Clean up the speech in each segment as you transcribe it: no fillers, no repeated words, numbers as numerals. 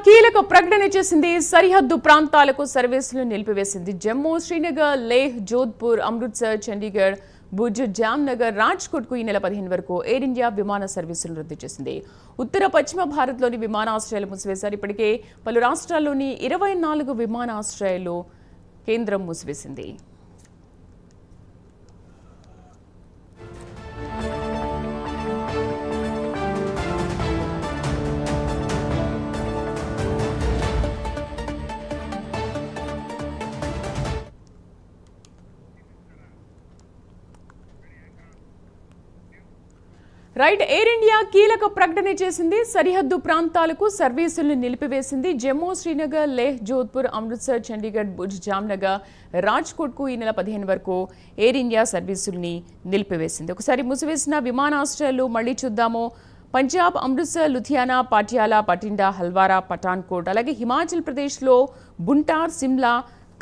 కీలక ప్రకటన చేసింది. సరిహద్దు ప్రాంతాలకు సర్వీసులు నిలిపివేసింది. జమ్మూ, శ్రీనగర్, లేహ్, జోధ్పూర్, అమృత్సర్, చండీగఢ్, భుజ్, జామ్నగర్, రాజ్కోట్కు ఈ నెల 15 వరకు ఎయిర్ ఇండియా విమాన సర్వీసులు రద్దు చేసింది. ఉత్తర పశ్చిమ భారత్లోని విమానాశ్రయాలు మూసివేశారు. ఇప్పటికే పలు రాష్ట్రాల్లోని 24 విమానాశ్రయాలు కేంద్రం మూసివేసింది. రైట్, ఎయిర్ ఇండియా కీలక ప్రకటన చేసింది. సరిహద్దు ప్రాంతాలకు సర్వీసులను నిలిపివేసింది. జమ్మూ, శ్రీనగర్, లేహ్, జోధ్పూర్, అమృత్సర్, చండీగఢ్, భుజ్, జామ్నగర్, రాజ్కోట్కు ఈ నెల 15 వరకు ఎయిర్ ఇండియా సర్వీసుల్ని నిలిపివేసింది. ఒకసారి మూసివేసిన విమానాశ్రయాలు మళ్లీ చూద్దాము. పంజాబ్, అమృత్సర్, లుధియానా, పాటియాలా, పటిండా, హల్వారా, పఠాన్కోట్, అలాగే హిమాచల్ ప్రదేశ్లో బుంటార్, సిమ్లా,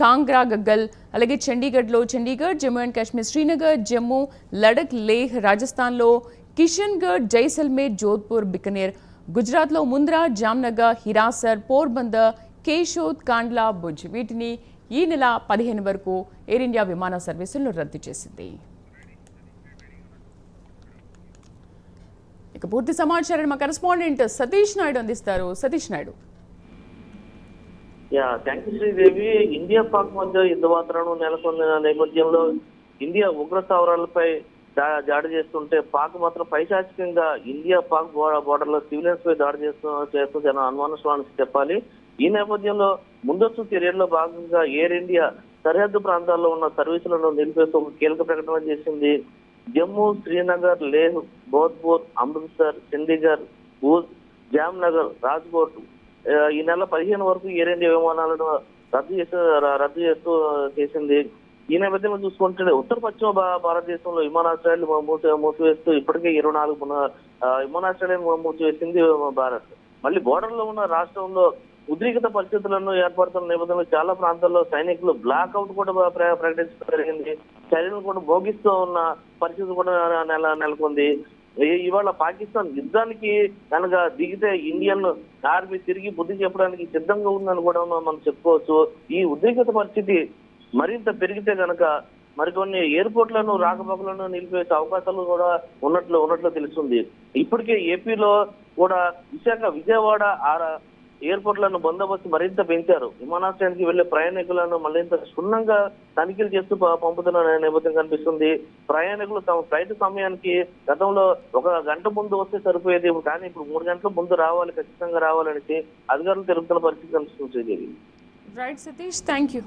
కాంగ్రా, గగ్గల్, అలాగే చండీగఢ్లో చండీగఢ్, జమ్మూ అండ్ కాశ్మీర్, శ్రీనగర్, జమ్మూ, లడక్, లేహ్, రాజస్థాన్లో కిషన్గఢ్, జైసల్మేర్, జోధ్పూర్, బికనేర్, గుజరాత్లో ముంద్రా, జామ్నగర్, హిరాసర్, పోర్బందర్, కేషోద్, కాండ్లా, భుజ్ వీటిని ఈ నెల 15 వరకు ఎయిర్ ఇండియా విమాన సర్వీసులను రద్దు చేసింది. ఇక పూర్తి సమాచారాన్ని మా కరెస్పాండెంట్ సతీష్ నాయుడు అందిస్తారు. Satish Naidu. Thank you Sridevi. India Pak మధ్య యుద్ధ వాతావరణం నెలకొన్న నేపథ్యంలో ఇండియా ఉగ్ర స్థావరాలపై దాడి చేస్తుంటే పాక్ మాత్రం పైశాచికంగా ఇండియా పాక్ బోర్డర్ లో సివిలియన్స్ పై దాడి చేస్తూ జన అనుమానాస్పదం చెప్పాలి. ఈ నేపథ్యంలో ముందస్తు చర్యల్లో భాగంగా ఎయిర్ ఇండియా సరిహద్దు ప్రాంతాల్లో ఉన్న సర్వీసులను నిలిపేస్తూ ఒక కీలక ప్రకటన చేసింది. జమ్మూ, శ్రీనగర్, లేహ్, జోధ్పూర్, అమృత్సర్, చండీగఢ్, భూజ్, జామ్నగర్, రాజ్కోట్ ఈ నెల 15 వరకు ఎయిర్ ఇండియా విమానాలను రద్దు చేస్తూ చేసింది. ఈ నేపథ్యంలో చూసుకుంటే ఉత్తర పశ్చిమ భారతదేశంలో విమానాశ్రయాలు మూసివేస్తూ ఇప్పటికే 24 విమానాశ్రయాలను మూసివేసింది భారత్. మళ్ళీ బోర్డర్ లో ఉన్న రాష్ట్రంలో ఉద్రిక్త పరిస్థితులను ఏర్పడుతున్న నేపథ్యంలో చాలా ప్రాంతాల్లో సైనికులు బ్లాక్ అవుట్ కూడా ప్రకటించడం జరిగింది. చర్యలు కూడా భోగిస్తూ ఉన్న పరిస్థితి కూడా నెలకొంది. ఇవాళ పాకిస్తాన్ యుద్ధానికి కనుక దిగితే ఇండియన్ ఆర్మీ తిరిగి బుద్ధి చెప్పడానికి సిద్ధంగా ఉందని కూడా మనం చెప్పుకోవచ్చు. ఈ ఉద్రిక్త పరిస్థితి మరింత పెరిగితే కనుక మరికొన్ని ఎయిర్పోర్ట్లను రాకపోకలను నిలిపేసే అవకాశాలు కూడా ఉన్నట్లు తెలుస్తుంది. ఇప్పటికే ఏపీలో కూడా విజయవాడ ఎయిర్పోర్ట్లను బందోబస్తు మరింత పెంచారు. విమానాశ్రయానికి వెళ్లే ప్రయాణికులను మరింత క్షుణ్ణంగా తనిఖీలు చేస్తూ పంపుతున్న నేపథ్యం కనిపిస్తుంది. ప్రయాణికులు తమ ఫ్లైట్ సమయానికి గతంలో 1 గంట ముందు వస్తే సరిపోయేది, కానీ ఇప్పుడు 3 గంటల ముందు రావాలి, ఖచ్చితంగా రావాలనేసి అధికారులు తెలుపుతున్న పరిస్థితి కనిపిస్తుంది. Right Satish, thank you.